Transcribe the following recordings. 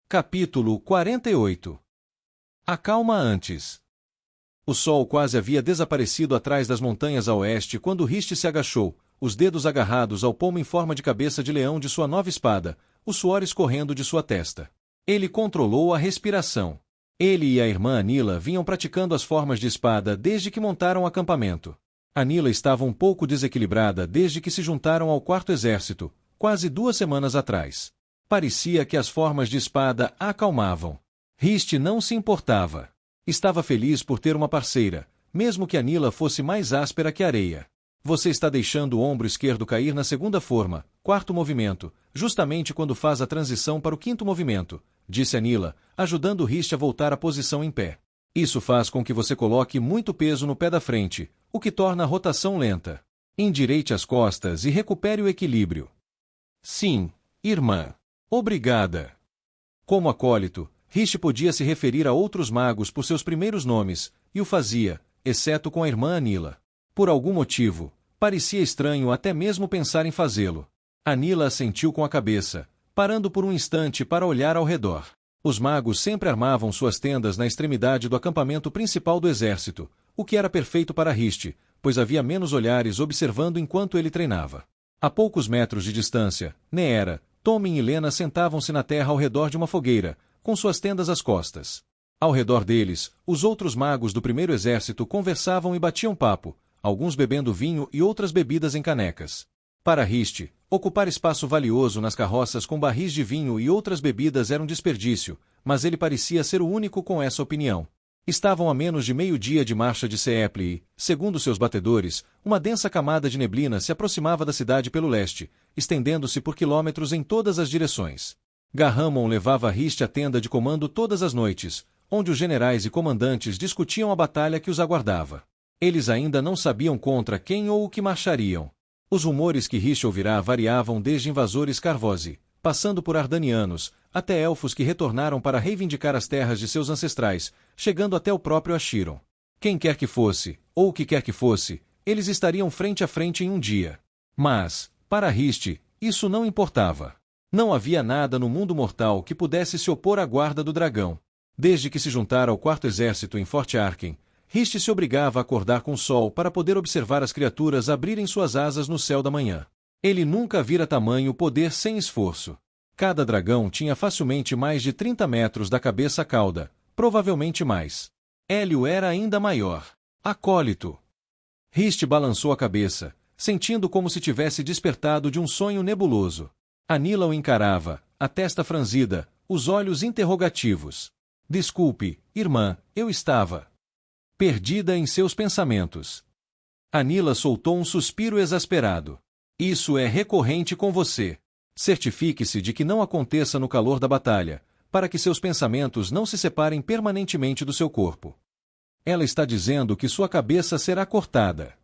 Capítulo 48. Acalma antes. O sol quase havia desaparecido atrás das montanhas a oeste quando Riste se agachou, os dedos agarrados ao pomo em forma de cabeça de leão de sua nova espada, o suor escorrendo de sua testa. Ele controlou a respiração. Ele e a irmã Anila vinham praticando as formas de espada desde que montaram o acampamento. Anila estava um pouco desequilibrada desde que se juntaram ao quarto exército, quase 2 semanas atrás. Parecia que as formas de espada a acalmavam. Riste não se importava. Estava feliz por ter uma parceira, mesmo que Anila fosse mais áspera que areia. Você está deixando o ombro esquerdo cair na segunda forma, quarto movimento, justamente quando faz a transição para o quinto movimento, disse Anila, ajudando Riste a voltar à posição em pé. Isso faz com que você coloque muito peso no pé da frente, o que torna a rotação lenta. Endireite as costas e recupere o equilíbrio. Sim, irmã. Obrigada. Como acólito, Riste podia se referir a outros magos por seus primeiros nomes, e o fazia, exceto com a irmã Anila. Por algum motivo, parecia estranho até mesmo pensar em fazê-lo. Anila assentiu com a cabeça, parando por um instante para olhar ao redor. Os magos sempre armavam suas tendas na extremidade do acampamento principal do exército, o que era perfeito para Riste, pois havia menos olhares observando enquanto ele treinava. A poucos metros de distância, Neera, Tommen e Lena sentavam-se na terra ao redor de uma fogueira, com suas tendas às costas. Ao redor deles, os outros magos do primeiro exército conversavam e batiam papo, alguns bebendo vinho e outras bebidas em canecas. Para Riste, ocupar espaço valioso nas carroças com barris de vinho e outras bebidas era um desperdício, mas ele parecia ser o único com essa opinião. Estavam a menos de meio-dia de marcha de Seeple e, segundo seus batedores, uma densa camada de neblina se aproximava da cidade pelo leste, estendendo-se por quilômetros em todas as direções. Garramon levava Riste à tenda de comando todas as noites, onde os generais e comandantes discutiam a batalha que os aguardava. Eles ainda não sabiam contra quem ou o que marchariam. Os rumores que Riste ouvirá variavam desde invasores Carvosi, passando por Ardanianos, até elfos que retornaram para reivindicar as terras de seus ancestrais, chegando até o próprio Achiron. Quem quer que fosse, ou o que quer que fosse, eles estariam frente a frente em um dia. Mas, para Riste, isso não importava. Não havia nada no mundo mortal que pudesse se opor à guarda do dragão. Desde que se juntara ao quarto exército em Forte Arken, Riste se obrigava a acordar com o sol para poder observar as criaturas abrirem suas asas no céu da manhã. Ele nunca vira tamanho poder sem esforço. Cada dragão tinha facilmente mais de 30 metros da cabeça à cauda, provavelmente mais. Hélio era ainda maior. Acólito. Riste balançou a cabeça, sentindo como se tivesse despertado de um sonho nebuloso. Anila o encarava, a testa franzida, os olhos interrogativos. Desculpe, irmã, eu estava perdida em seus pensamentos. Anila soltou um suspiro exasperado. Isso é recorrente com você. Certifique-se de que não aconteça no calor da batalha, para que seus pensamentos não se separem permanentemente do seu corpo. Ela está dizendo que sua cabeça será cortada.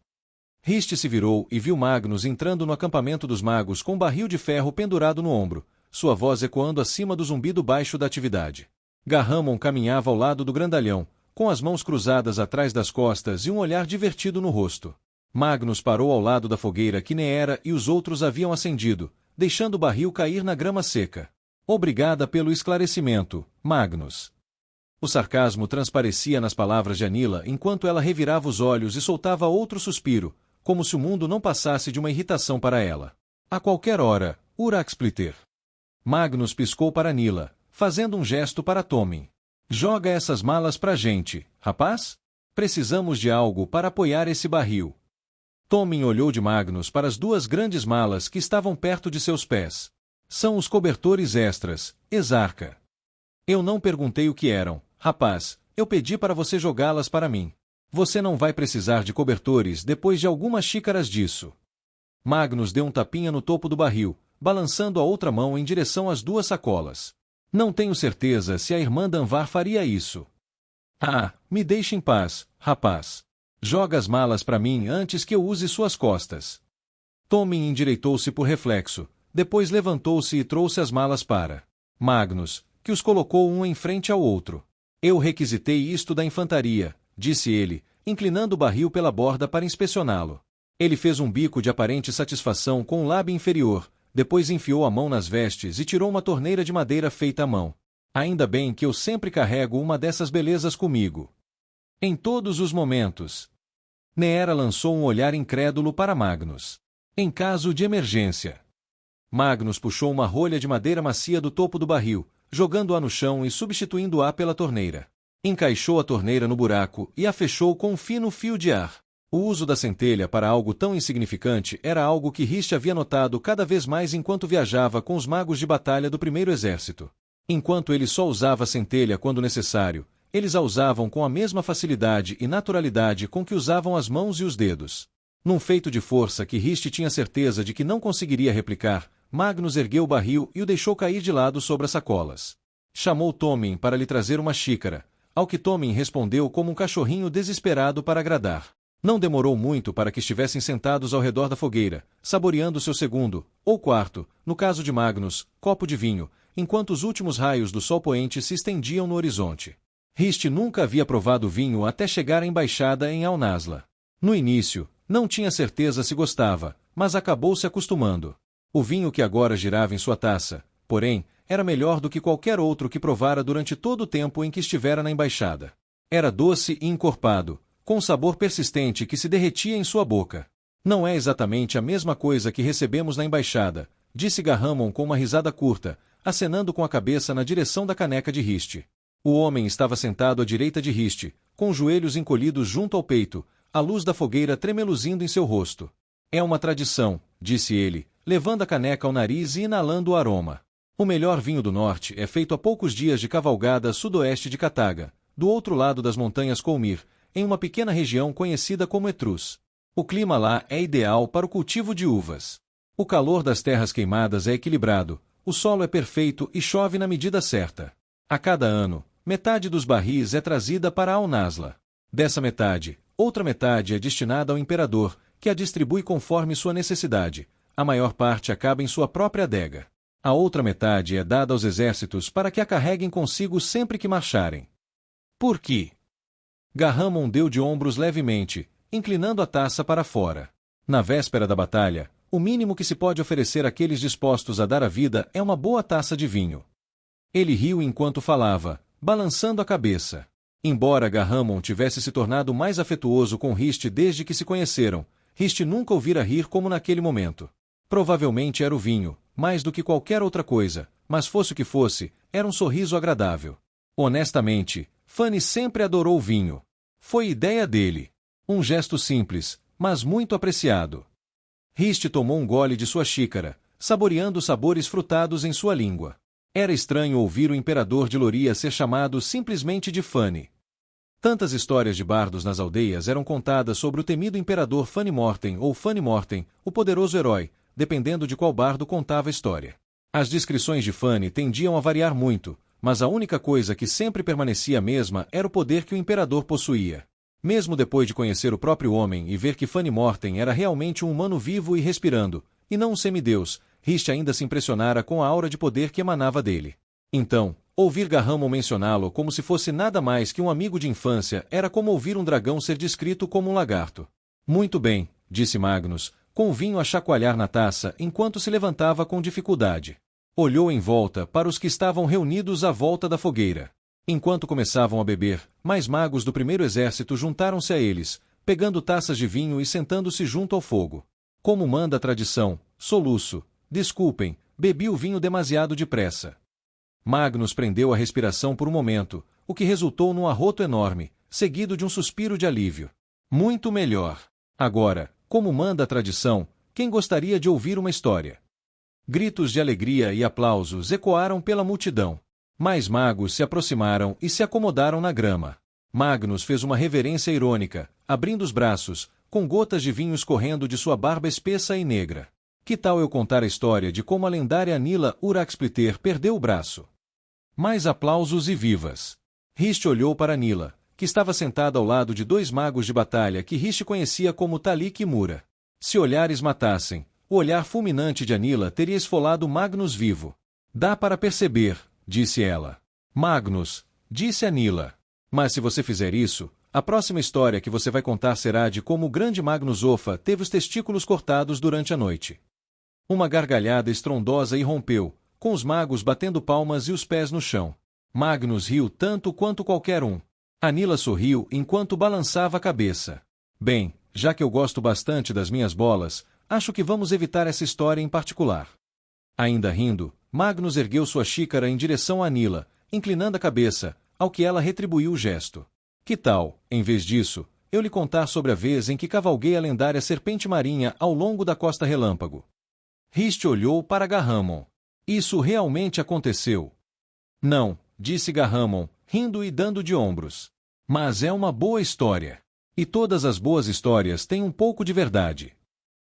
Riste se virou e viu Magnus entrando no acampamento dos magos com um barril de ferro pendurado no ombro, sua voz ecoando acima do zumbido baixo da atividade. Garramon caminhava ao lado do grandalhão, com as mãos cruzadas atrás das costas e um olhar divertido no rosto. Magnus parou ao lado da fogueira que Neera e os outros haviam acendido, deixando o barril cair na grama seca. Obrigada pelo esclarecimento, Magnus. O sarcasmo transparecia nas palavras de Anila enquanto ela revirava os olhos e soltava outro suspiro, como se o mundo não passasse de uma irritação para ela. A qualquer hora, Uraxpliter. Magnus piscou para Anila, fazendo um gesto para Tommen. Joga essas malas pra gente, rapaz? Precisamos de algo para apoiar esse barril. Tommen olhou de Magnus para as 2 grandes malas que estavam perto de seus pés. São os cobertores extras, Exarca. Eu não perguntei o que eram, rapaz, eu pedi para você jogá-las para mim. Você não vai precisar de cobertores depois de algumas xícaras disso. Magnus deu um tapinha no topo do barril, balançando a outra mão em direção às 2 sacolas. Não tenho certeza se a irmã Danvar faria isso. Ah, me deixe em paz, rapaz. Joga as malas para mim antes que eu use suas costas. Tommen endireitou-se por reflexo, depois levantou-se e trouxe as malas para Magnus, que os colocou um em frente ao outro. Eu requisitei isto da infantaria, disse ele, inclinando o barril pela borda para inspecioná-lo. Ele fez um bico de aparente satisfação com o lábio inferior, depois enfiou a mão nas vestes e tirou uma torneira de madeira feita à mão. Ainda bem que eu sempre carrego uma dessas belezas comigo. Em todos os momentos. Neera lançou um olhar incrédulo para Magnus. Em caso de emergência. Magnus puxou uma rolha de madeira macia do topo do barril, jogando-a no chão e substituindo-a pela torneira. Encaixou a torneira no buraco e a fechou com um fino fio de ar. O uso da centelha para algo tão insignificante era algo que Rist havia notado cada vez mais enquanto viajava com os magos de batalha do primeiro exército. Enquanto ele só usava a centelha quando necessário, eles a usavam com a mesma facilidade e naturalidade com que usavam as mãos e os dedos. Num feito de força que Rist tinha certeza de que não conseguiria replicar, Magnus ergueu o barril e o deixou cair de lado sobre as sacolas. Chamou Tommen para lhe trazer uma xícara, ao que Tommen respondeu como um cachorrinho desesperado para agradar. Não demorou muito para que estivessem sentados ao redor da fogueira, saboreando seu segundo, ou quarto, no caso de Magnus, copo de vinho, enquanto os últimos raios do sol poente se estendiam no horizonte. Rist nunca havia provado vinho até chegar à embaixada em Al-Nazla. No início, não tinha certeza se gostava, mas acabou se acostumando. O vinho que agora girava em sua taça, porém, era melhor do que qualquer outro que provara durante todo o tempo em que estivera na embaixada. Era doce e encorpado, com um sabor persistente que se derretia em sua boca. Não é exatamente a mesma coisa que recebemos na embaixada, disse Garramon com uma risada curta, acenando com a cabeça na direção da caneca de Rist. O homem estava sentado à direita de Rist, com os joelhos encolhidos junto ao peito, a luz da fogueira tremeluzindo em seu rosto. É uma tradição, disse ele, levando a caneca ao nariz e inalando o aroma. O melhor vinho do norte é feito a poucos dias de cavalgada sudoeste de Kataga, do outro lado das montanhas Colmir, em uma pequena região conhecida como Etrus. O clima lá é ideal para o cultivo de uvas. O calor das terras queimadas é equilibrado, o solo é perfeito e chove na medida certa. A cada ano, metade dos barris é trazida para Al-Nazla. Dessa metade, outra metade é destinada ao imperador, que a distribui conforme sua necessidade. A maior parte acaba em sua própria adega. A outra metade é dada aos exércitos para que a carreguem consigo sempre que marcharem. Por quê? Garramon deu de ombros levemente, inclinando a taça para fora. Na véspera da batalha, o mínimo que se pode oferecer àqueles dispostos a dar a vida é uma boa taça de vinho. Ele riu enquanto falava, balançando a cabeça. Embora Garramon tivesse se tornado mais afetuoso com Rist desde que se conheceram, Rist nunca ouvira rir como naquele momento. Provavelmente era o vinho, mais do que qualquer outra coisa, mas fosse o que fosse, era um sorriso agradável. Honestamente, Fanny sempre adorou vinho. Foi ideia dele. Um gesto simples, mas muito apreciado. Rist tomou um gole de sua xícara, saboreando os sabores frutados em sua língua. Era estranho ouvir o imperador de Loria ser chamado simplesmente de Fanny. Tantas histórias de bardos nas aldeias eram contadas sobre o temido imperador Fanny Morten ou Fanny Morten, o poderoso herói, dependendo de qual bardo contava a história. As descrições de Fanny tendiam a variar muito, mas a única coisa que sempre permanecia a mesma era o poder que o imperador possuía. Mesmo depois de conhecer o próprio homem e ver que Fanny Morten era realmente um humano vivo e respirando, e não um semideus, Rist ainda se impressionara com a aura de poder que emanava dele. Então, ouvir Garramon mencioná-lo como se fosse nada mais que um amigo de infância era como ouvir um dragão ser descrito como um lagarto. Muito bem, disse Magnus, com o vinho a chacoalhar na taça enquanto se levantava com dificuldade. Olhou em volta para os que estavam reunidos à volta da fogueira. Enquanto começavam a beber, mais magos do primeiro exército juntaram-se a eles, pegando taças de vinho e sentando-se junto ao fogo. Como manda a tradição, soluço, desculpem, bebi o vinho demasiado depressa. Magnus prendeu a respiração por um momento, o que resultou num arroto enorme, seguido de um suspiro de alívio. Muito melhor. Agora, como manda a tradição, quem gostaria de ouvir uma história? Gritos de alegria e aplausos ecoaram pela multidão. Mais magos se aproximaram e se acomodaram na grama. Magnus fez uma reverência irônica, abrindo os braços, com gotas de vinho escorrendo de sua barba espessa e negra. Que tal eu contar a história de como a lendária Nila Uraxpliter perdeu o braço? Mais aplausos e vivas. Rist olhou para Nila, que estava sentada ao lado de dois magos de batalha que Rist conhecia como Talik e Mura. Se olhares matassem, o olhar fulminante de Anila teria esfolado Magnus vivo. Dá para perceber, disse ela. Magnus, disse Anila. Mas se você fizer isso, a próxima história que você vai contar será de como o grande Magnus Ofa teve os testículos cortados durante a noite. Uma gargalhada estrondosa irrompeu, com os magos batendo palmas e os pés no chão. Magnus riu tanto quanto qualquer um. Anila sorriu enquanto balançava a cabeça. Bem, já que eu gosto bastante das minhas bolas, acho que vamos evitar essa história em particular. Ainda rindo, Magnus ergueu sua xícara em direção a Anila, inclinando a cabeça, ao que ela retribuiu o gesto. Que tal, em vez disso, eu lhe contar sobre a vez em que cavalguei a lendária serpente marinha ao longo da Costa Relâmpago? Rist olhou para Garramon. Isso realmente aconteceu? Não, disse Garramon, rindo e dando de ombros. Mas é uma boa história. E todas as boas histórias têm um pouco de verdade.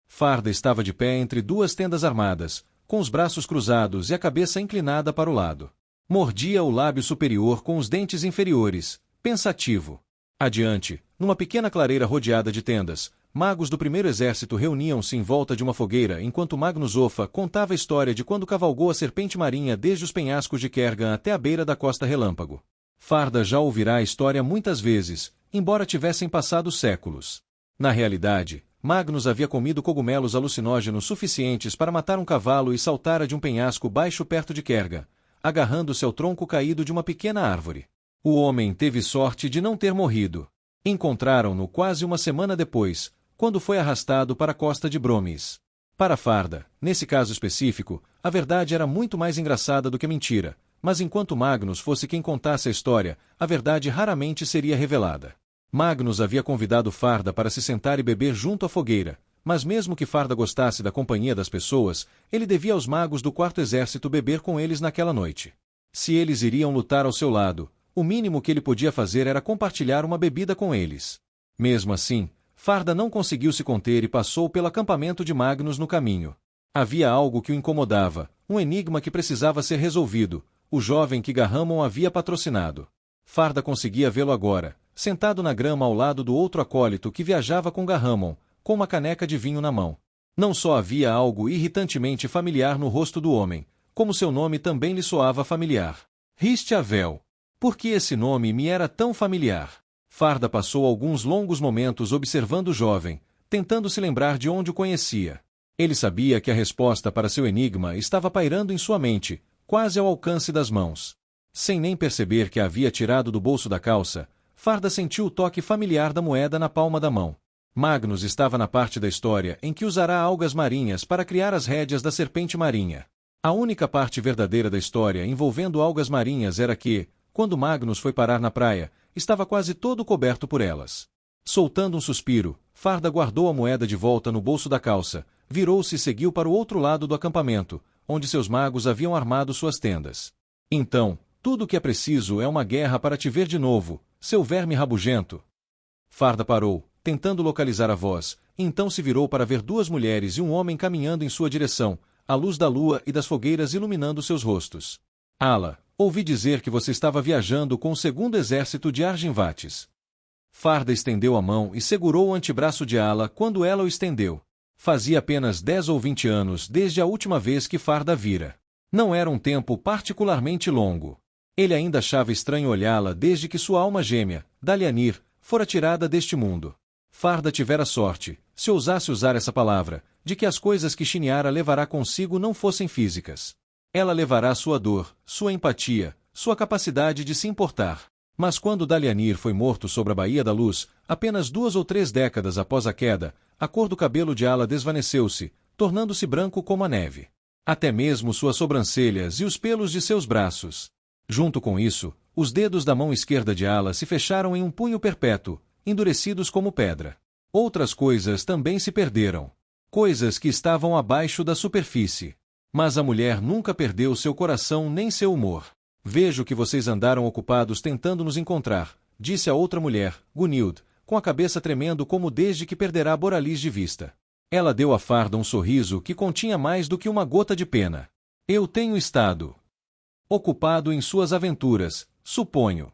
Farda estava de pé entre duas tendas armadas, com os braços cruzados e a cabeça inclinada para o lado. Mordia o lábio superior com os dentes inferiores, pensativo. Adiante, numa pequena clareira rodeada de tendas, magos do primeiro exército reuniam-se em volta de uma fogueira enquanto Magnus Ofa contava a história de quando cavalgou a serpente marinha desde os penhascos de Kergan até a beira da Costa Relâmpago. Farda já ouvirá a história muitas vezes, embora tivessem passado séculos. Na realidade, Magnus havia comido cogumelos alucinógenos suficientes para matar um cavalo e saltara de um penhasco baixo perto de Kergan, agarrando-se ao tronco caído de uma pequena árvore. O homem teve sorte de não ter morrido. Encontraram-no quase uma semana depois, quando foi arrastado para a costa de Bromis. Para Farda, nesse caso específico, a verdade era muito mais engraçada do que a mentira, mas enquanto Magnus fosse quem contasse a história, a verdade raramente seria revelada. Magnus havia convidado Farda para se sentar e beber junto à fogueira, mas mesmo que Farda gostasse da companhia das pessoas, ele devia aos magos do quarto exército beber com eles naquela noite. Se eles iriam lutar ao seu lado, o mínimo que ele podia fazer era compartilhar uma bebida com eles. Mesmo assim, Farda não conseguiu se conter e passou pelo acampamento de Magnus no caminho. Havia algo que o incomodava, um enigma que precisava ser resolvido, o jovem que Garramon havia patrocinado. Farda conseguia vê-lo agora, sentado na grama ao lado do outro acólito que viajava com Garramon, com uma caneca de vinho na mão. Não só havia algo irritantemente familiar no rosto do homem, como seu nome também lhe soava familiar. Rist Avel. Por que esse nome me era tão familiar? Farda passou alguns longos momentos observando o jovem, tentando se lembrar de onde o conhecia. Ele sabia que a resposta para seu enigma estava pairando em sua mente, quase ao alcance das mãos. Sem nem perceber que a havia tirado do bolso da calça, Farda sentiu o toque familiar da moeda na palma da mão. Magnus estava na parte da história em que usará algas marinhas para criar as rédeas da serpente marinha. A única parte verdadeira da história envolvendo algas marinhas era que, quando Magnus foi parar na praia, estava quase todo coberto por elas. Soltando um suspiro, Farda guardou a moeda de volta no bolso da calça, virou-se e seguiu para o outro lado do acampamento, onde seus magos haviam armado suas tendas. Então, tudo o que é preciso é uma guerra para te ver de novo, seu verme rabugento. Farda parou, tentando localizar a voz, então se virou para ver duas mulheres e um homem caminhando em sua direção, à luz da lua e das fogueiras iluminando seus rostos. Ala, ouvi dizer que você estava viajando com o segundo exército de Arginvates. Farda estendeu a mão e segurou o antebraço de Ala quando ela o estendeu. Fazia apenas 10 ou 20 anos desde a última vez que Farda a vira. Não era um tempo particularmente longo. Ele ainda achava estranho olhá-la desde que sua alma gêmea, Dalianir, fora tirada deste mundo. Farda tivera sorte, se ousasse usar essa palavra, de que as coisas que Shiniara levará consigo não fossem físicas. Ela levará sua dor, sua empatia, sua capacidade de se importar. Mas quando Dalianir foi morto sobre a Baía da Luz, apenas 2 ou 3 décadas após a queda, a cor do cabelo de Ala desvaneceu-se, tornando-se branco como a neve. Até mesmo suas sobrancelhas e os pelos de seus braços. Junto com isso, os dedos da mão esquerda de Ala se fecharam em um punho perpétuo, endurecidos como pedra. Outras coisas também se perderam. Coisas que estavam abaixo da superfície. Mas a mulher nunca perdeu seu coração nem seu humor. Vejo que vocês andaram ocupados tentando nos encontrar, disse a outra mulher, Gunhild, com a cabeça tremendo como desde que perderá Boraliz de vista. Ela deu a Farda um sorriso que continha mais do que uma gota de pena. Eu tenho estado ocupado em suas aventuras, suponho.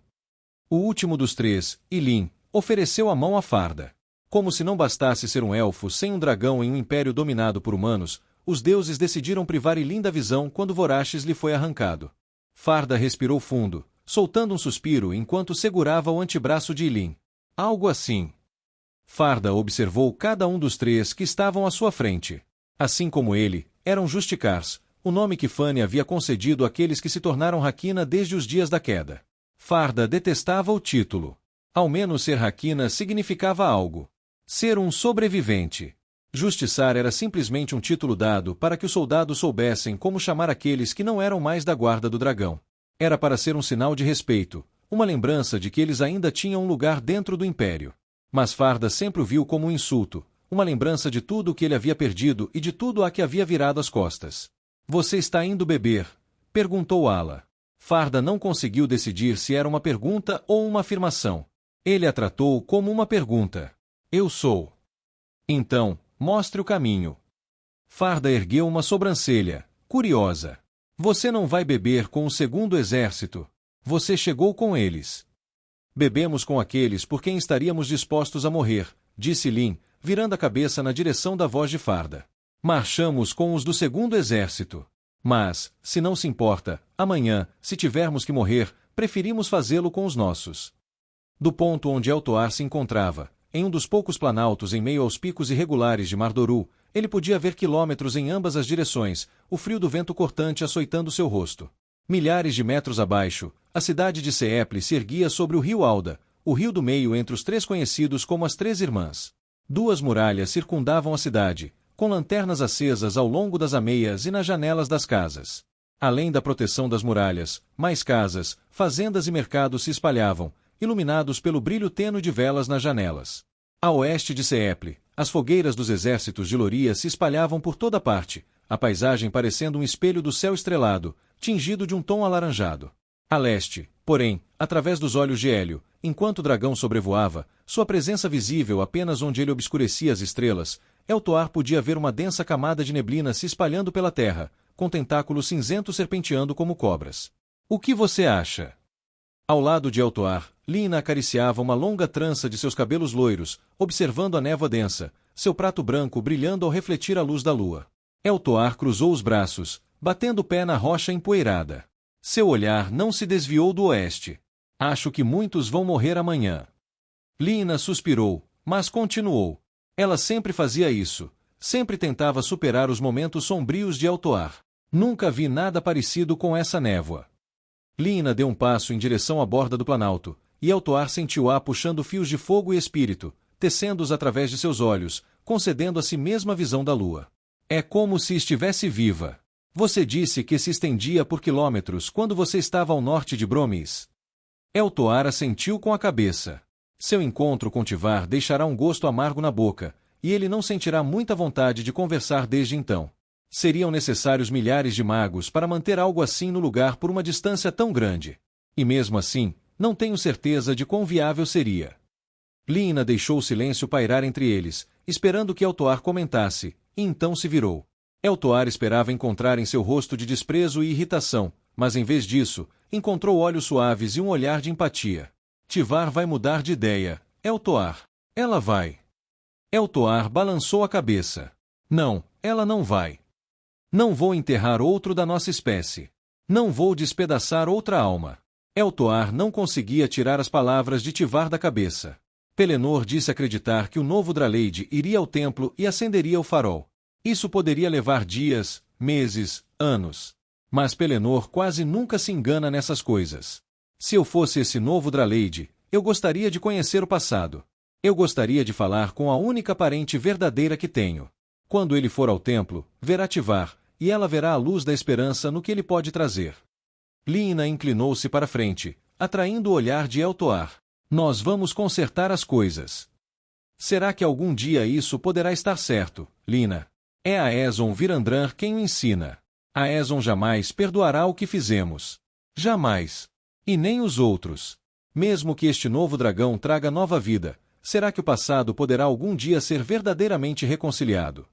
O último dos 3, Ilin, ofereceu a mão a Farda. Como se não bastasse ser um elfo sem um dragão em um império dominado por humanos, os deuses decidiram privar Ilin da visão quando Voraxes lhe foi arrancado. Farda respirou fundo, soltando um suspiro enquanto segurava o antebraço de Ilin. Algo assim. Farda observou cada um dos 3 que estavam à sua frente. Assim como ele, eram Justicars, o nome que Fanny havia concedido àqueles que se tornaram Hakina desde os dias da queda. Farda detestava o título. Ao menos ser Hakina significava algo. Ser um sobrevivente. Justiçar era simplesmente um título dado para que os soldados soubessem como chamar aqueles que não eram mais da guarda do dragão. Era para ser um sinal de respeito, uma lembrança de que eles ainda tinham um lugar dentro do império. Mas Farda sempre o viu como um insulto, uma lembrança de tudo o que ele havia perdido e de tudo a que havia virado as costas. Você está indo beber? Perguntou Ala. Farda não conseguiu decidir se era uma pergunta ou uma afirmação. Ele a tratou como uma pergunta. Eu sou. Então, mostre o caminho. Farda ergueu uma sobrancelha, curiosa. Você não vai beber com o segundo exército. Você chegou com eles. Bebemos com aqueles por quem estaríamos dispostos a morrer, disse Lin, virando a cabeça na direção da voz de Farda. Marchamos com os do segundo exército. Mas, se não se importa, amanhã, se tivermos que morrer, preferimos fazê-lo com os nossos. Do ponto onde Eltoar se encontrava, em um dos poucos planaltos em meio aos picos irregulares de Mardoru, ele podia ver quilômetros em ambas as direções, o frio do vento cortante açoitando seu rosto. Milhares de metros abaixo, a cidade de Seeple se erguia sobre o rio Alda, o rio do meio entre os três conhecidos como as Três Irmãs. Duas muralhas circundavam a cidade, com lanternas acesas ao longo das ameias e nas janelas das casas. Além da proteção das muralhas, mais casas, fazendas e mercados se espalhavam, iluminados pelo brilho tênue de velas nas janelas. A oeste de Seeple, as fogueiras dos exércitos de Loria se espalhavam por toda parte, a paisagem parecendo um espelho do céu estrelado, tingido de um tom alaranjado. A leste, porém, através dos olhos de Hélio, enquanto o dragão sobrevoava, sua presença visível apenas onde ele obscurecia as estrelas, Eltoar podia ver uma densa camada de neblina se espalhando pela terra, com tentáculos cinzentos serpenteando como cobras. O que você acha? Ao lado de Eltoar, Lina acariciava uma longa trança de seus cabelos loiros, observando a névoa densa, seu prato branco brilhando ao refletir a luz da lua. Eltoar cruzou os braços, batendo o pé na rocha empoeirada. Seu olhar não se desviou do oeste. Acho que muitos vão morrer amanhã. Lina suspirou, mas continuou. Ela sempre fazia isso, sempre tentava superar os momentos sombrios de Eltoar. Nunca vi nada parecido com essa névoa. Lina deu um passo em direção à borda do planalto, e Eltoar sentiu-a puxando fios de fogo e espírito, tecendo-os através de seus olhos, concedendo a si mesma a visão da lua. É como se estivesse viva. Você disse que se estendia por quilômetros quando você estava ao norte de Bromis. Eltoar assentiu com a cabeça. Seu encontro com Tivar deixará um gosto amargo na boca, e ele não sentirá muita vontade de conversar desde então. Seriam necessários milhares de magos para manter algo assim no lugar por uma distância tão grande. E mesmo assim, não tenho certeza de quão viável seria. Lina deixou o silêncio pairar entre eles, esperando que Eltoar comentasse, e então se virou. Eltoar esperava encontrar em seu rosto de desprezo e irritação, mas em vez disso, encontrou olhos suaves e um olhar de empatia. Tivar vai mudar de ideia, Eltoar. Ela vai. Eltoar balançou a cabeça. Não, ela não vai. Não vou enterrar outro da nossa espécie. Não vou despedaçar outra alma. Eltoar não conseguia tirar as palavras de Tivar da cabeça. Pelennor disse acreditar que o novo Draleide iria ao templo e acenderia o farol. Isso poderia levar dias, meses, anos. Mas Pelennor quase nunca se engana nessas coisas. Se eu fosse esse novo Draleide, eu gostaria de conhecer o passado. Eu gostaria de falar com a única parente verdadeira que tenho. Quando ele for ao templo, verá Tivar, e ela verá a luz da esperança no que ele pode trazer. Lina inclinou-se para frente, atraindo o olhar de Eltoar. Nós vamos consertar as coisas. Será que algum dia isso poderá estar certo, Lina? É a Ezon Virandran quem o ensina. A Ezon jamais perdoará o que fizemos. Jamais. E nem os outros. Mesmo que este novo dragão traga nova vida, será que o passado poderá algum dia ser verdadeiramente reconciliado?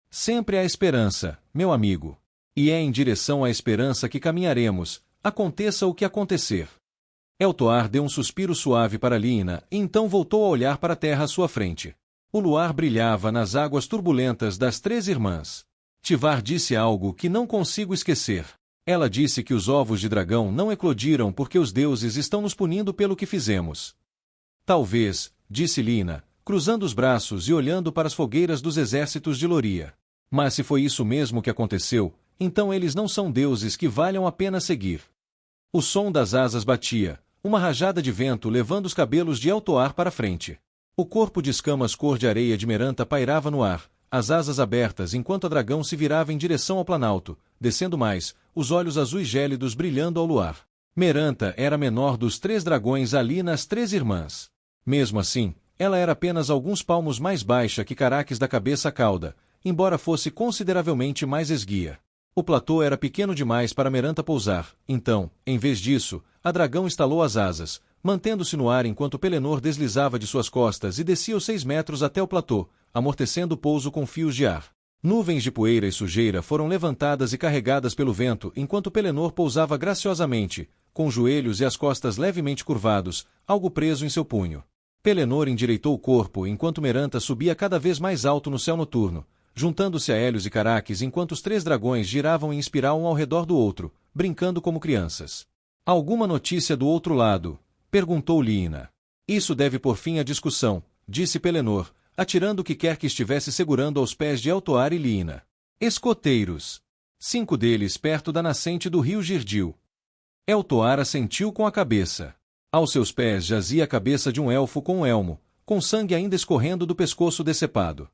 Sempre há esperança, meu amigo. E é em direção à esperança que caminharemos, aconteça o que acontecer. Eltoar deu um suspiro suave para Lina e então voltou a olhar para a terra à sua frente. O luar brilhava nas águas turbulentas das Três Irmãs. Tivar disse algo que não consigo esquecer. Ela disse que os ovos de dragão não eclodiram porque os deuses estão nos punindo pelo que fizemos. Talvez, disse Lina, cruzando os braços e olhando para as fogueiras dos exércitos de Loria. Mas se foi isso mesmo que aconteceu, então eles não são deuses que valham a pena seguir. O som das asas batia, uma rajada de vento levando os cabelos de Eltoar para frente. O corpo de escamas cor de areia de Meranta pairava no ar, as asas abertas enquanto a dragão se virava em direção ao planalto, descendo mais, os olhos azuis gélidos brilhando ao luar. Meranta era a menor dos 3 dragões ali nas 3 irmãs. Mesmo assim, ela era apenas alguns palmos mais baixa que Caraques da cabeça à cauda, embora fosse consideravelmente mais esguia. O platô era pequeno demais para Meranta pousar, então, em vez disso, a dragão estalou as asas, mantendo-se no ar enquanto Pelennor deslizava de suas costas e descia os 6 metros até o platô, amortecendo o pouso com fios de ar. Nuvens de poeira e sujeira foram levantadas e carregadas pelo vento enquanto Pelennor pousava graciosamente, com os joelhos e as costas levemente curvados, algo preso em seu punho. Pelennor endireitou o corpo enquanto Meranta subia cada vez mais alto no céu noturno, juntando-se a Hélios e Caraques enquanto os 3 dragões giravam em espiral um ao redor do outro, brincando como crianças. Alguma notícia do outro lado? Perguntou Líina. Isso deve pôr fim à discussão, disse Pelennor, atirando o que quer que estivesse segurando aos pés de Eltoar e Líina. Escoteiros. 5 deles perto da nascente do rio Girdil. Eltoar assentiu com a cabeça. Aos seus pés jazia a cabeça de um elfo com um elmo, com sangue ainda escorrendo do pescoço decepado.